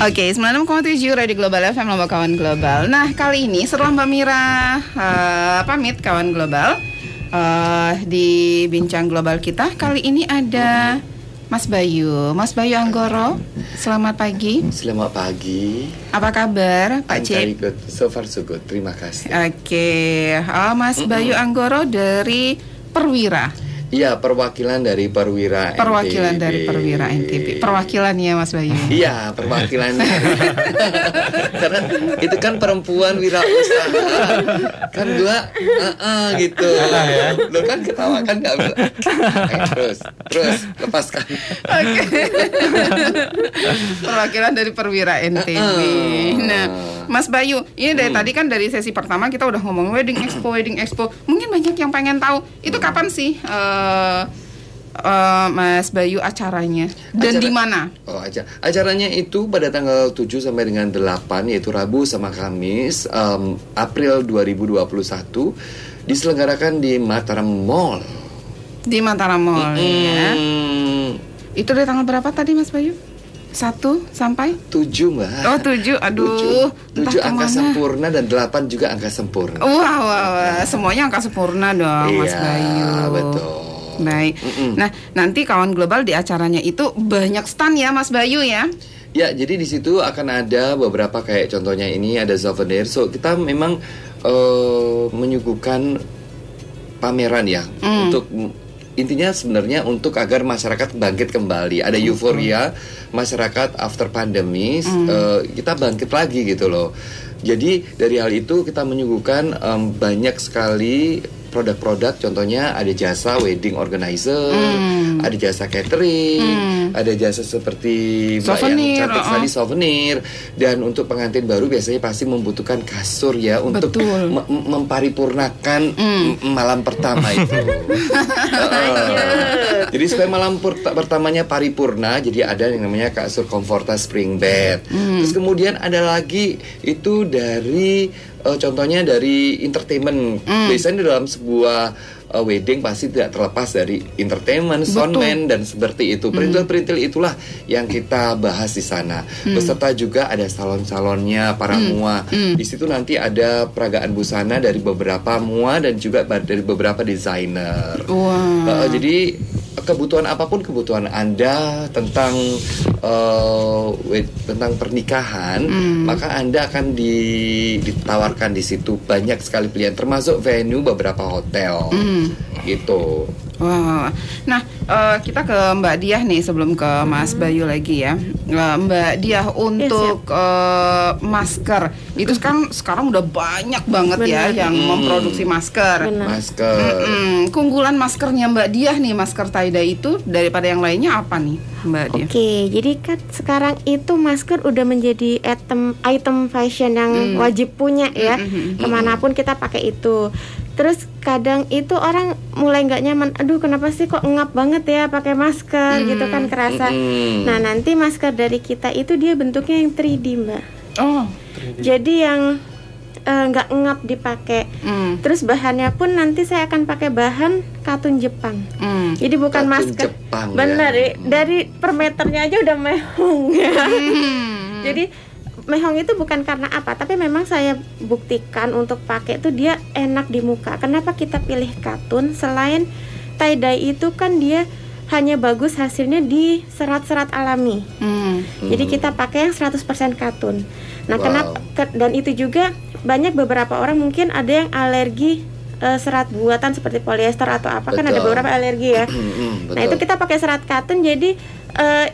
Oke, 96,7 Radio Global FM, Lomba Kawan Global. Nah, kali ini setelah Mbak Mira pamit Kawan Global di Bincang Global kita, kali ini ada Mas Bayu Anggoro. Selamat pagi. Selamat pagi. Apa kabar, Pak Cip? Very good. So far so good. Terima kasih. Oke, Mas Bayu Anggoro dari Perwira. Iya, perwakilan dari Perwira NTB. Perwakilan ya, Mas Bayu. Iya, perwakilan. Karena itu kan perempuan wirausaha. Kan gua gitu. Lo kan ketawa kan enggak bisa. Terus lepaskan. Oke. Perwakilan dari Perwira NTB. Nah, Mas Bayu, ini dari tadi kan dari sesi pertama kita udah ngomong wedding expo. Mungkin banyak yang pengen tahu itu kapan sih Mas Bayu acaranya dan di mana? Acaranya itu pada tanggal 7 sampai dengan 8, yaitu Rabu sama Kamis, April 2021, diselenggarakan di Mataram Mall. Di Mataram Mall ya. Itu dari tanggal berapa tadi, Mas Bayu? 1 sampai 7, Mbak. Oh, 7. Aduh. 7 angka sempurna dan 8 juga angka sempurna. Wah. Semuanya angka sempurna dong, Mas Bayu. Iya, betul. Baik. Nah, nanti Kawan Global di acaranya itu banyak stand ya, Mas Bayu ya? Ya, jadi di situ akan ada beberapa kayak contohnya ini ada souvenir. So, kita memang menyuguhkan pameran ya untuk intinya sebenarnya untuk agar masyarakat bangkit kembali. Ada euforia masyarakat after pandemi, kita bangkit lagi gitu loh. Jadi dari hal itu kita menyuguhkan banyak sekali produk-produk, contohnya ada jasa wedding organizer, ada jasa catering, ada jasa seperti souvenir, yang cantik sekali souvenir, dan untuk pengantin baru biasanya pasti membutuhkan kasur ya untuk memparipurnakan malam pertama itu. Jadi supaya malam pertamanya paripurna, jadi ada yang namanya kasur Comforta Spring Bed. Terus kemudian ada lagi itu dari contohnya dari entertainment. Biasanya dalam sebuah wedding pasti tidak terlepas dari entertainment, soundman dan seperti itu. Perintil-perintil itulah yang kita bahas di sana. Beserta juga ada salon-salonnya para mua. Di situ nanti ada peragaan busana dari beberapa mua dan juga dari beberapa desainer. Jadi kebutuhan apapun kebutuhan Anda tentang pernikahan, maka Anda akan ditawarkan di situ banyak sekali pilihan, termasuk venue beberapa hotel, gitu. Wah, nah kita ke Mbak Diah nih sebelum ke Mas Bayu lagi ya. Mbak Diah untuk masker itu sekarang udah banyak banget ya yang memproduksi masker. Keunggulan maskernya Mbak Diah nih, masker tie-dye itu daripada yang lainnya apa nih, Mbak Diah? Oke, jadi kan sekarang itu masker udah menjadi item fashion yang wajib punya ya. Kemanapun kita pakai itu. Terus kadang itu orang mulai nggak nyaman. Aduh, kenapa sih kok ngap banget ya pakai masker gitu kan, kerasa. Nah, nanti masker dari kita itu dia bentuknya yang 3D, Mbak. Oh, 3D. Jadi yang nggak ngap dipakai. Terus bahannya pun nanti saya akan pakai bahan katun Jepang. Jadi bukan katun masker. Jepang, benar ya. Dari per meternya aja udah mehong. Jadi mehong itu bukan karena apa, tapi memang saya buktikan untuk pakai itu dia enak di muka. Kenapa kita pilih katun? Selain tie-dye itu kan dia hanya bagus hasilnya di serat-serat alami. Jadi kita pakai yang 100% katun. Nah, kenapa? Dan itu juga banyak beberapa orang mungkin ada yang alergi serat buatan seperti polyester atau apa. Betul. Kan ada beberapa alergi ya. Nah, itu kita pakai serat katun, jadi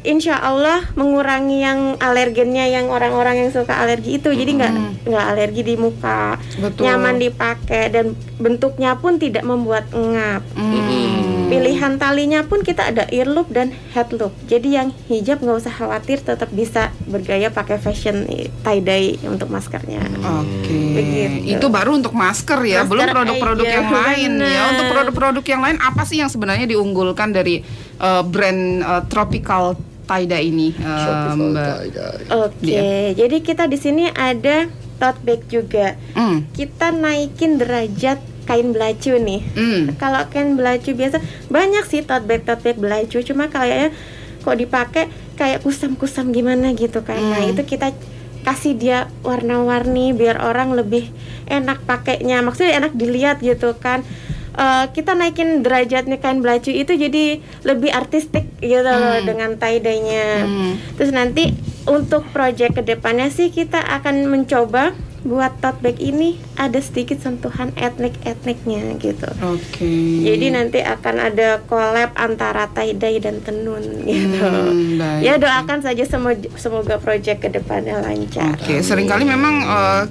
insya Allah mengurangi yang alergennya, yang orang-orang yang suka alergi itu. Jadi nggak alergi di muka. Betul. Nyaman dipakai dan bentuknya pun tidak membuat ngap. Pilihan talinya pun kita ada ear loop dan head loop. Jadi yang hijab nggak usah khawatir, tetap bisa bergaya pakai fashion tie-dye untuk maskernya. Begitu. Itu baru untuk masker ya, belum produk-produk yang lain ya. Untuk produk-produk yang lain apa sih yang sebenarnya diunggulkan dari brand Tropical tie-dye ini, Mbak? Jadi kita di sini ada tote bag juga. Kita naikin derajat kain belacu nih. Kalau kain belacu biasa banyak sih tote bag belacu, cuma kayaknya kok dipakai kayak kusam-kusam gimana gitu kan. Nah itu kita kasih dia warna-warni biar orang lebih enak pakainya, maksudnya enak dilihat gitu kan. Kita naikin derajatnya kain belacu itu jadi lebih artistik gitu loh dengan tie-dye-nya. Terus nanti untuk project kedepannya sih kita akan mencoba buat tote bag ini ada sedikit sentuhan etnik-etniknya gitu. Jadi nanti akan ada collab antara tie-dye dan tenun gitu. Ya doakan saja semoga project kedepannya lancar. Seringkali memang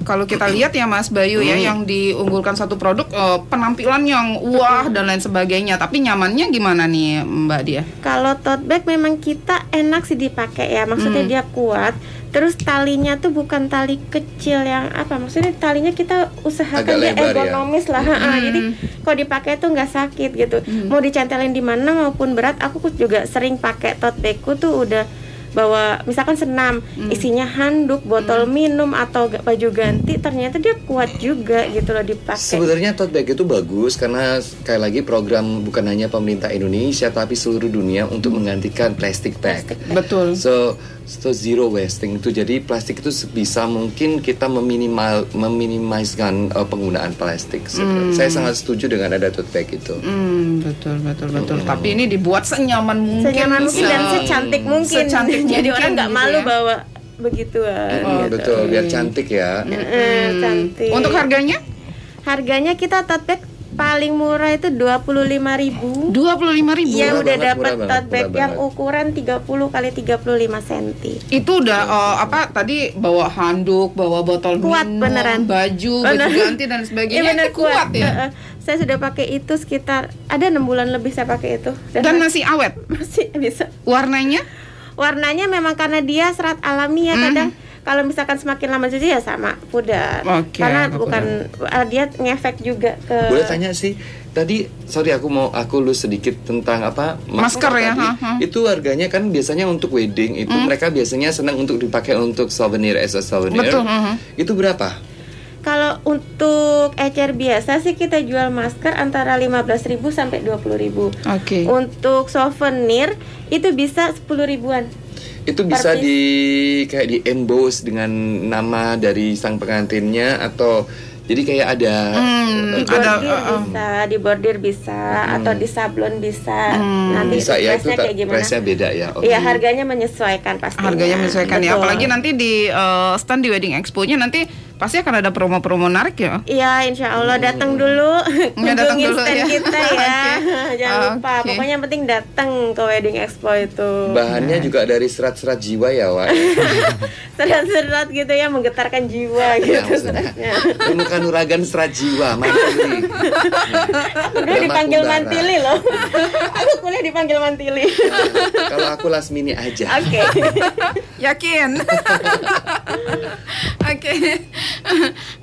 kalau kita lihat ya Mas Bayu ya, yang diunggulkan satu produk penampilan yang wah dan lain sebagainya, tapi nyamannya gimana nih Mbak Dia? Kalau tote bag memang kita enak sih dipakai ya, maksudnya dia kuat. Terus talinya tuh bukan tali kecil yang apa, maksudnya talinya kita usahakan dia ergonomis lah. Jadi kalau dipakai tuh nggak sakit gitu. Mau dicantelin di mana maupun berat. Aku juga sering pakai tote bagku tuh udah bawa misalkan senam, isinya handuk, botol minum atau baju ganti, ternyata dia kuat juga gitu loh dipakai. Sebenarnya tote bag itu bagus karena sekali lagi program bukan hanya pemerintah Indonesia tapi seluruh dunia untuk menggantikan plastic bag. Betul. So zero wasting itu, jadi plastik itu sebisa mungkin kita meminimaliskan penggunaan plastik. Saya sangat setuju dengan ada tote bag itu. Betul. Tapi ini dibuat senyaman mungkin dan secantik mungkin. Jadi orang nggak malu bawa begituan. Betul, biar cantik ya. Cantik. Untuk harganya? Harganya kita tote bag paling murah itu 25.000. 25.000. Ya udah dapat tote bag yang ukuran 30 x 35 cm. Itu udah tadi bawa handuk, bawa botol kuat, minum, beneran. baju ganti dan sebagainya. Itu kuat ya. Saya sudah pakai itu sekitar ada 6 bulan lebih saya pakai itu. Dan masih awet. Masih bisa. Warnanya memang karena dia serat alami ya, kadang kalau misalkan semakin lama cuci ya sama pudar. Karena bukan dia ngefek juga ke. Boleh tanya sih, tadi sorry aku lu sedikit tentang masker ya. Itu harganya kan biasanya untuk wedding itu mereka biasanya senang untuk dipakai untuk souvenir as a souvenir. Betul. Itu berapa? Kalau untuk ecer biasa sih kita jual masker antara 15.000 sampai 20.000. Untuk souvenir itu bisa 10.000-an. Itu bisa kayak di emboss dengan nama dari sang pengantinnya, atau jadi kayak ada di bordir bisa atau di sablon bisa. Nanti bisa ya, itu kayak gimana? Price-nya beda ya. Iya, harganya menyesuaikan pasti. Harganya menyesuaikan ya, apalagi nanti di stand di Wedding Expo-nya nanti pasti akan ada promo-promo menarik ya. Iya, insya Allah datang dulu, kunjungin stand kita ya. Jangan lupa, pokoknya yang penting datang ke Wedding Expo itu. Bahannya juga dari serat-serat jiwa ya, Wak. Serat-serat gitu ya, menggetarkan jiwa gitu. Ilmu kanuragan serat jiwa, mantili. Udah dipanggil mantili loh. Aku kuliah dipanggil mantili. Kalau aku Lasmini aja. Yakin?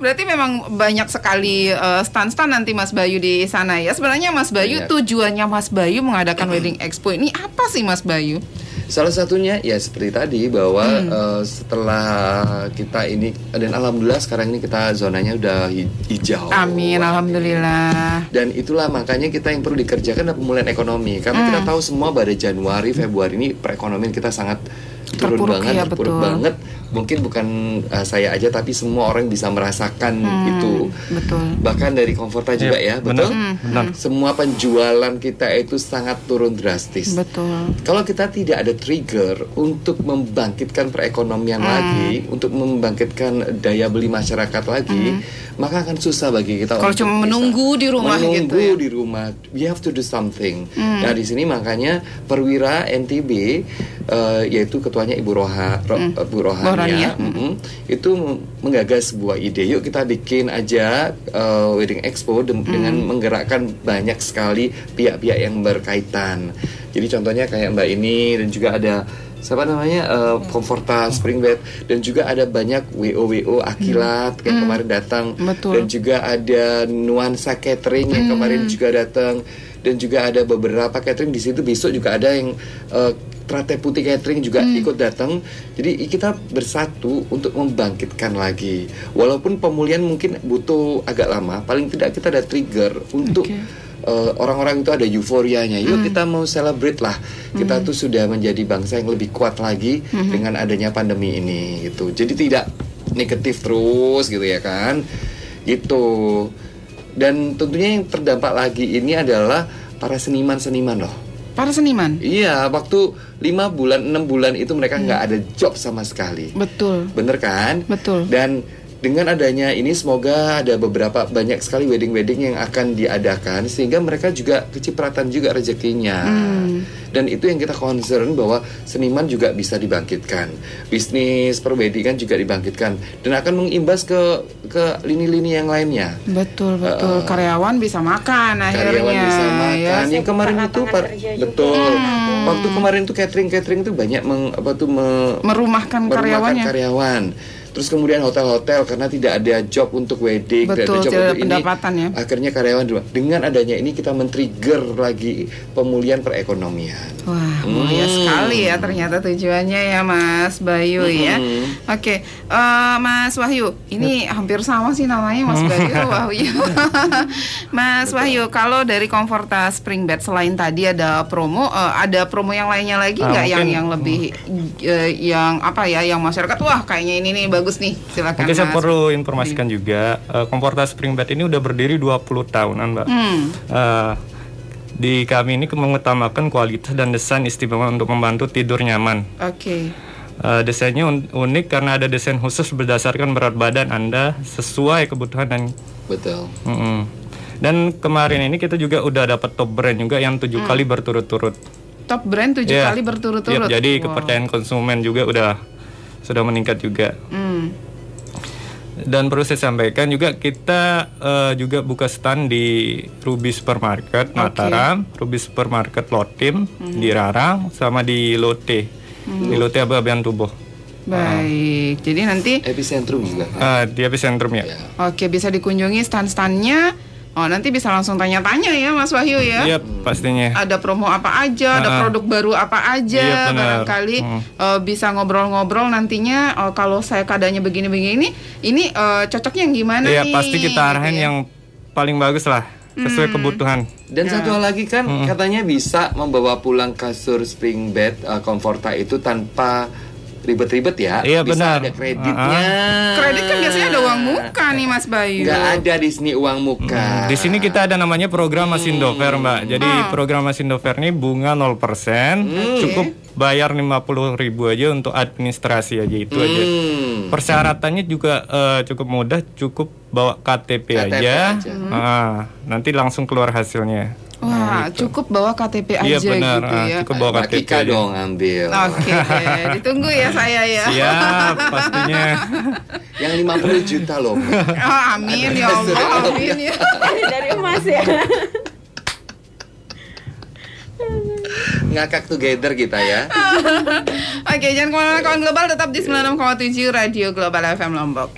Berarti memang banyak sekali stand-stand nanti Mas Bayu di sana ya. Sebenarnya Mas Bayu, tujuannya Mas Bayu mengadakan Wedding Expo ini apa sih Mas Bayu? Salah satunya ya seperti tadi bahwa setelah kita ini, dan alhamdulillah sekarang ini kita zonanya udah hijau. Amin, alhamdulillah. Dan itulah makanya kita yang perlu dikerjakan adalah pemulihan ekonomi. Karena kita tahu semua pada Januari, Februari ini perekonomian kita sangat turun banget, terpuruk banget. Mungkin bukan saya aja, tapi semua orang bisa merasakan itu. Betul. Bahkan dari Comforta juga ya, betul. Semua penjualan kita itu sangat turun drastis. Betul. Kalau kita tidak ada trigger untuk membangkitkan perekonomian lagi, untuk membangkitkan daya beli masyarakat lagi, maka akan susah bagi kita. Kalau cuma menunggu di rumah gitu ya. Di rumah, we have to do something. Nah di sini makanya Perwira NTB, yaitu ketuanya Ibu Rohania, itu menggagas sebuah ide. Yuk kita bikin aja Wedding Expo dengan menggerakkan banyak sekali pihak-pihak yang berkaitan. Jadi contohnya kayak Mbak ini, dan juga ada siapa namanya Comforta Spring Bed, dan juga ada banyak WO Akilat yang kemarin datang. Betul. Dan juga ada Nuansa Catering yang kemarin juga datang, dan juga ada beberapa catering di situ. Besok juga ada yang Trate Putih Catering juga ikut datang. Jadi kita bersatu untuk membangkitkan lagi. Walaupun pemulihan mungkin butuh agak lama, paling tidak kita ada trigger untuk orang-orang itu ada euforianya. Yuk kita mau celebrate lah. Kita tuh sudah menjadi bangsa yang lebih kuat lagi dengan adanya pandemi ini gitu. Jadi tidak negatif terus gitu ya kan. Gitu. Dan tentunya yang terdampak lagi ini adalah para seniman-seniman loh. Para seniman? Iya, waktu 5 bulan, 6 bulan itu mereka nggak ada job sama sekali. Betul. Bener kan? Betul. Dan dengan adanya ini semoga ada banyak sekali wedding-wedding yang akan diadakan sehingga mereka juga kecipratan juga rezekinya. Dan itu yang kita concern bahwa seniman juga bisa dibangkitkan, bisnis perweddingan juga dibangkitkan dan akan mengimbas ke lini-lini yang lainnya. Betul. Karyawan bisa makan akhirnya. Karyawan bisa makan. Ya. Yang kemarin itu betul. Waktu kemarin itu catering itu banyak merumahkan karyawan. Terus kemudian hotel-hotel karena tidak ada job untuk wedding, betul, tidak ada job untuk pendapatan ini, ya. Akhirnya karyawan dengan adanya ini kita men-trigger lagi pemulihan perekonomian. Wah, mulia sekali ya ternyata tujuannya ya Mas Bayu ya. Oke, Mas Wahyu, ini hampir sama sih namanya Mas Bayu. Wahyu. Mas Wahyu, kalau dari Comforta Spring Bed selain tadi ada promo yang lainnya lagi nggak yang lebih yang apa ya, yang masyarakat wah kayaknya ini nih bagus nih, silakan. Mungkin saya perlu informasikan juga, Comforta Spring Bed ini udah berdiri 20 tahunan, Mbak. Di kami ini mengutamakan kualitas dan desain istimewa untuk membantu tidur nyaman. Oke. Desainnya unik karena ada desain khusus berdasarkan berat badan Anda sesuai kebutuhan dan betul. Dan kemarin ini kita juga udah dapat top brand juga yang 7 kali berturut-turut. Top brand 7 kali berturut-turut. Jadi kepercayaan konsumen juga sudah meningkat juga. Dan perlu saya sampaikan juga kita juga buka stand di Ruby Supermarket Mataram, Ruby Supermarket Lotim di Rarang, sama di Lotte. Di Lotte Ababean Tubuh. Baik, jadi nanti Epicentrum juga. Di Epicentrum ya. Oke, bisa dikunjungi stand-standnya. Oh, nanti bisa langsung tanya-tanya ya Mas Wahyu ya. Iya, pastinya. Ada promo apa aja, ada produk baru apa aja, barangkali bisa ngobrol-ngobrol nantinya. Kalau saya keadaannya begini-begini, ini cocoknya yang gimana nih? Iya, pasti kita arahin yang paling bagus lah, sesuai kebutuhan. Dan satu hal lagi kan katanya bisa membawa pulang kasur spring bed Comforta itu tanpa ribet-ribet ya. Iya, bisa benar. ada kreditnya. Kredit kan biasanya ada uang muka nih Mas Bayu. Nggak ada di sini uang muka. Di sini kita ada namanya program Masindover, Mbak. Jadi program Masindover ini bunga 0%, cukup bayar 50.000 aja untuk administrasi aja itu aja. Persyaratannya juga cukup mudah, cukup bawa KTP aja. Nanti langsung keluar hasilnya. Wah, cukup bawa KTP aja benar, gitu ya. Cukup bawa KTP Kika aja. dong ambil. Oke, ditunggu ya saya ya. Siap, pastinya. Yang 50 juta loh. Oh, amin ya Allah, amin ya. Dari emas ya. Ngakak together kita ya. Oke, jangan kemana-mana, kawan global tetap di 96,7 Radio Global FM Lombok.